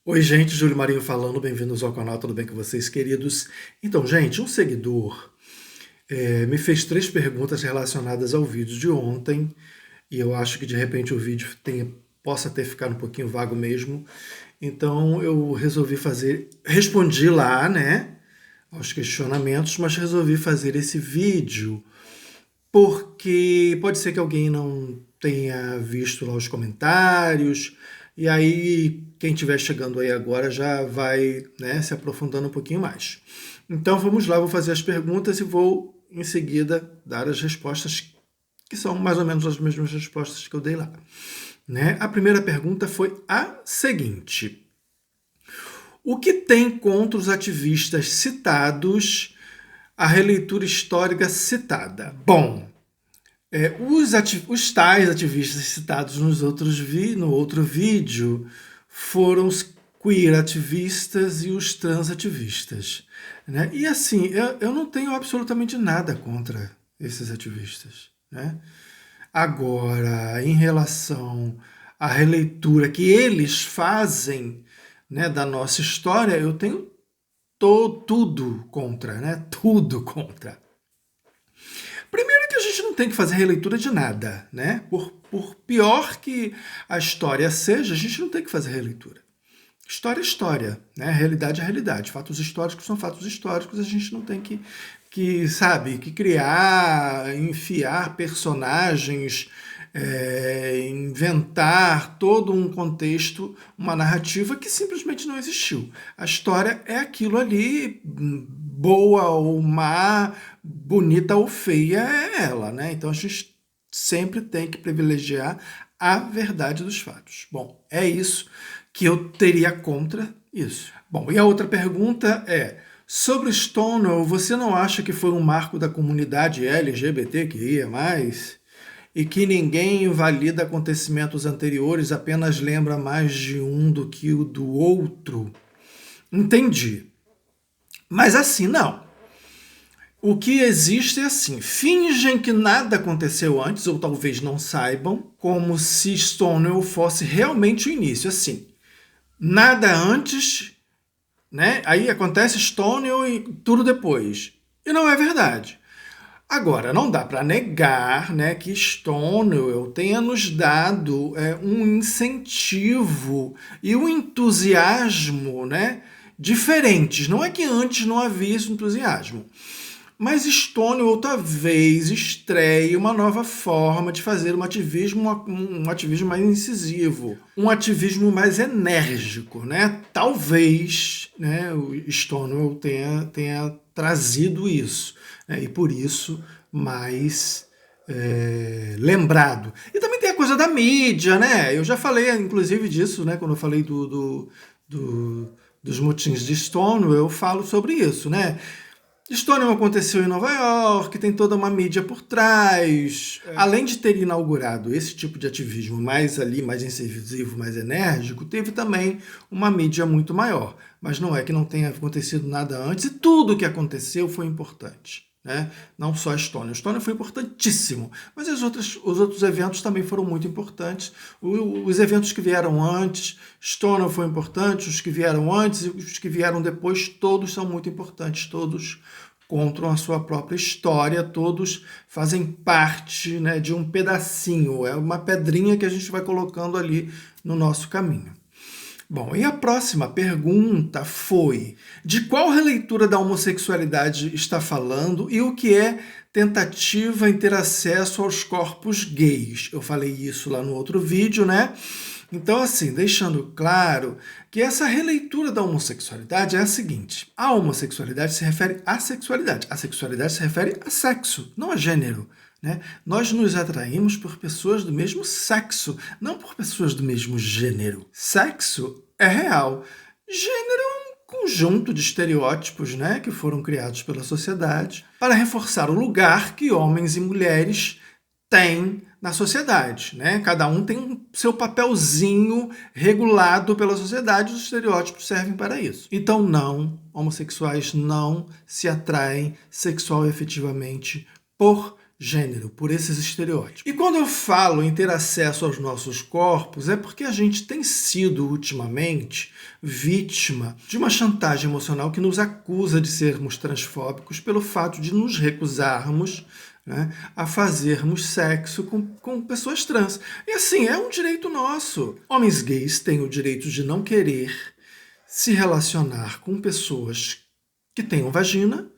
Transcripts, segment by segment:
Oi, gente, Júlio Marinho falando, bem-vindos ao canal, tudo bem com vocês, queridos? Então, gente, um seguidor me fez 3 perguntas relacionadas ao vídeo de ontem, e eu acho que de repente o vídeo possa ter ficado um pouquinho vago mesmo, então eu resolvi respondi lá, né, aos questionamentos, mas resolvi fazer esse vídeo porque pode ser que alguém não tenha visto lá os comentários, e aí quem estiver chegando aí agora já vai, né, se aprofundando um pouquinho mais. Então vamos lá, vou fazer as perguntas e vou em seguida dar as respostas, que são mais ou menos as mesmas respostas que eu dei lá. Né? A primeira pergunta foi a seguinte: o que tem contra os ativistas citados a releitura histórica citada? Bom, os tais ativistas citados no outro vídeo foram os queer ativistas e os trans ativistas. Né? E assim, eu não tenho absolutamente nada contra esses ativistas. Né? Agora, em relação à releitura que eles fazem, né, da nossa história, eu tenho tudo contra, né? Tudo contra. Primeiro que a gente não tem que fazer releitura de nada, né? Por pior que a história seja, a gente não tem que fazer releitura. História é história, né? Realidade é realidade. Fatos históricos são fatos históricos, a gente não tem que criar, enfiar personagens, inventar todo um contexto, uma narrativa que simplesmente não existiu. A história é aquilo ali, boa ou má, bonita ou feia é ela, né? Então a gente sempre tem que privilegiar a verdade dos fatos. Bom, é isso que eu teria contra isso. Bom, e a outra pergunta é: sobre Stonewall, você não acha que foi um marco da comunidade LGBTQIA+, e que ninguém invalida acontecimentos anteriores, apenas lembra mais de um do que o do outro? Entendi. Mas assim, não. O que existe é assim: fingem que nada aconteceu antes, ou talvez não saibam, como se Stonewall fosse realmente o início. Assim, nada antes, né? Aí acontece Stonewall e tudo depois. E não é verdade. Agora, não dá para negar, né, que Stonewall tenha nos dado um incentivo e um entusiasmo, né, diferentes. Não é que antes não havia esse entusiasmo, mas Stonewall talvez estreie uma nova forma de fazer um ativismo mais incisivo, um ativismo mais enérgico, né? Talvez, né, o Stonewall tenha trazido isso, né? E por isso mais lembrado. E também tem a coisa da mídia, né? Eu já falei, inclusive, disso, né? Quando eu falei dos motins de Stonewall, eu falo sobre isso, né? Stonewall aconteceu em Nova York, tem toda uma mídia por trás. Além de ter inaugurado esse tipo de ativismo mais incisivo, mais enérgico, teve também uma mídia muito maior. Mas não é que não tenha acontecido nada antes, e tudo o que aconteceu foi importante. Né? Não só Stonewall. Stonewall foi importantíssimo, mas os outros eventos também foram muito importantes. Os eventos que vieram antes, Stonewall foi importante, os que vieram antes e os que vieram depois, todos são muito importantes, todos contam a sua própria história, todos fazem parte, né, de um pedacinho, é uma pedrinha que a gente vai colocando ali no nosso caminho. Bom, e a próxima pergunta foi: de qual releitura da homossexualidade está falando e o que é tentativa em ter acesso aos corpos gays? Eu falei isso lá no outro vídeo, né? Então, assim, deixando claro que essa releitura da homossexualidade é a seguinte: a homossexualidade se refere à sexualidade, a sexualidade se refere a sexo, não a gênero. Né? Nós nos atraímos por pessoas do mesmo sexo, não por pessoas do mesmo gênero. Sexo é real. Gênero é um conjunto de estereótipos, né, que foram criados pela sociedade para reforçar o lugar que homens e mulheres têm na sociedade. Né? Cada um tem um seu papelzinho regulado pela sociedade, os estereótipos servem para isso. Então, não, homossexuais não se atraem sexual e afetivamente por gênero, por esses estereótipos. E quando eu falo em ter acesso aos nossos corpos, é porque a gente tem sido, ultimamente, vítima de uma chantagem emocional que nos acusa de sermos transfóbicos pelo fato de nos recusarmos, né, a fazermos sexo com pessoas trans. E assim, é um direito nosso. Homens gays têm o direito de não querer se relacionar com pessoas que tenham vagina,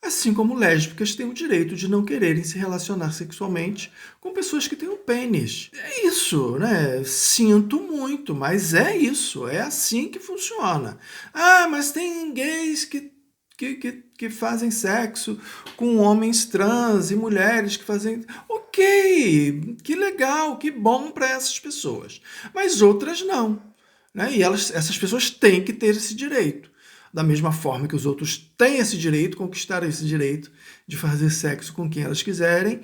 assim como lésbicas têm o direito de não quererem se relacionar sexualmente com pessoas que tenham pênis. É isso, né? Sinto muito, mas é isso. É assim que funciona. Ah, mas tem gays que fazem sexo com homens trans e mulheres que fazem... Ok, que legal, que bom para essas pessoas. Mas outras não, né? E essas pessoas têm que ter esse direito. Da mesma forma que os outros têm esse direito, conquistaram esse direito de fazer sexo com quem elas quiserem,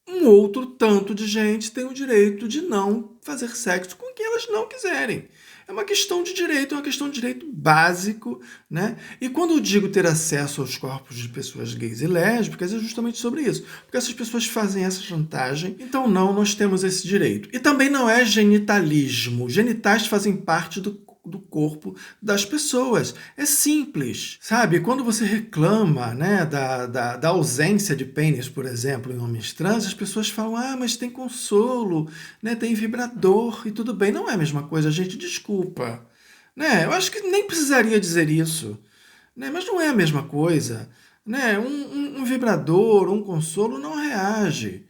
um outro tanto de gente tem o direito de não fazer sexo com quem elas não quiserem. É uma questão de direito, é uma questão de direito básico, né? E quando eu digo ter acesso aos corpos de pessoas gays e lésbicas, é justamente sobre isso. Porque essas pessoas fazem essa chantagem, então não, nós temos esse direito. E também não é genitalismo. Genitais fazem parte do corpo das pessoas. É simples, sabe? Quando você reclama, né, da ausência de pênis, por exemplo, em homens trans, as pessoas falam, ah, mas tem consolo, né, tem vibrador e tudo bem. Não é a mesma coisa, gente, desculpa. Né? Eu acho que nem precisaria dizer isso, né? Mas não é a mesma coisa. Né? Um vibrador, um consolo não reage.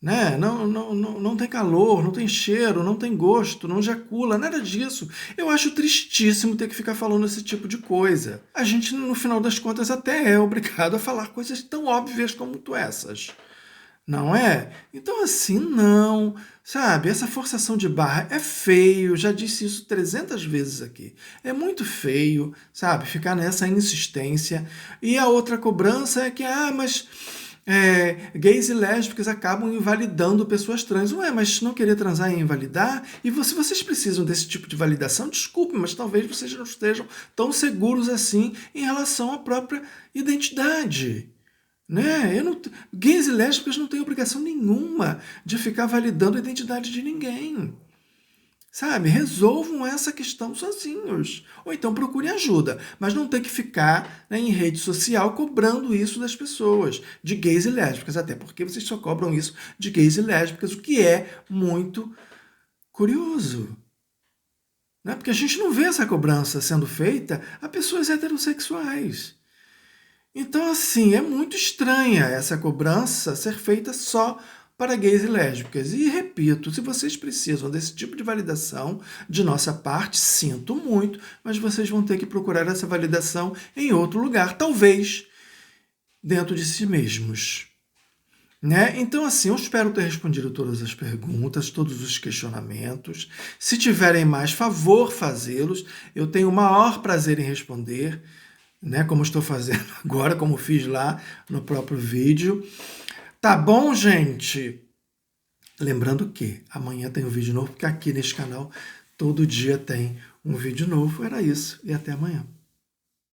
Né? Não tem calor, não tem cheiro, não tem gosto, não ejacula, nada disso. Eu acho tristíssimo ter que ficar falando esse tipo de coisa. A gente, no final das contas, até é obrigado a falar coisas tão óbvias como essas. Não é? Então, assim, não. Sabe, essa forçação de barra é feio, já disse isso 300 vezes aqui. É muito feio, sabe, ficar nessa insistência. E a outra cobrança é que, mas gays e lésbicas acabam invalidando pessoas trans. Ué, mas não querer transar é invalidar? E se vocês precisam desse tipo de validação, desculpe, mas talvez vocês não estejam tão seguros assim em relação à própria identidade. Né? Gays e lésbicas não têm obrigação nenhuma de ficar validando a identidade de ninguém. Sabe? Resolvam essa questão sozinhos. Ou então procurem ajuda. Mas não tem que ficar, né, em rede social cobrando isso das pessoas, de gays e lésbicas. Até porque vocês só cobram isso de gays e lésbicas, o que é muito curioso. Né? Porque a gente não vê essa cobrança sendo feita a pessoas heterossexuais. Então, assim, é muito estranha essa cobrança ser feita só para gays e lésbicas. E, repito, se vocês precisam desse tipo de validação de nossa parte, sinto muito, mas vocês vão ter que procurar essa validação em outro lugar, talvez dentro de si mesmos. Né? Então, assim, eu espero ter respondido todas as perguntas, todos os questionamentos. Se tiverem mais, favor fazê-los. Eu tenho o maior prazer em responder, né, como estou fazendo agora, como fiz lá no próprio vídeo. Tá bom, gente? Lembrando que amanhã tem um vídeo novo, porque aqui neste canal todo dia tem um vídeo novo. Era isso, e até amanhã.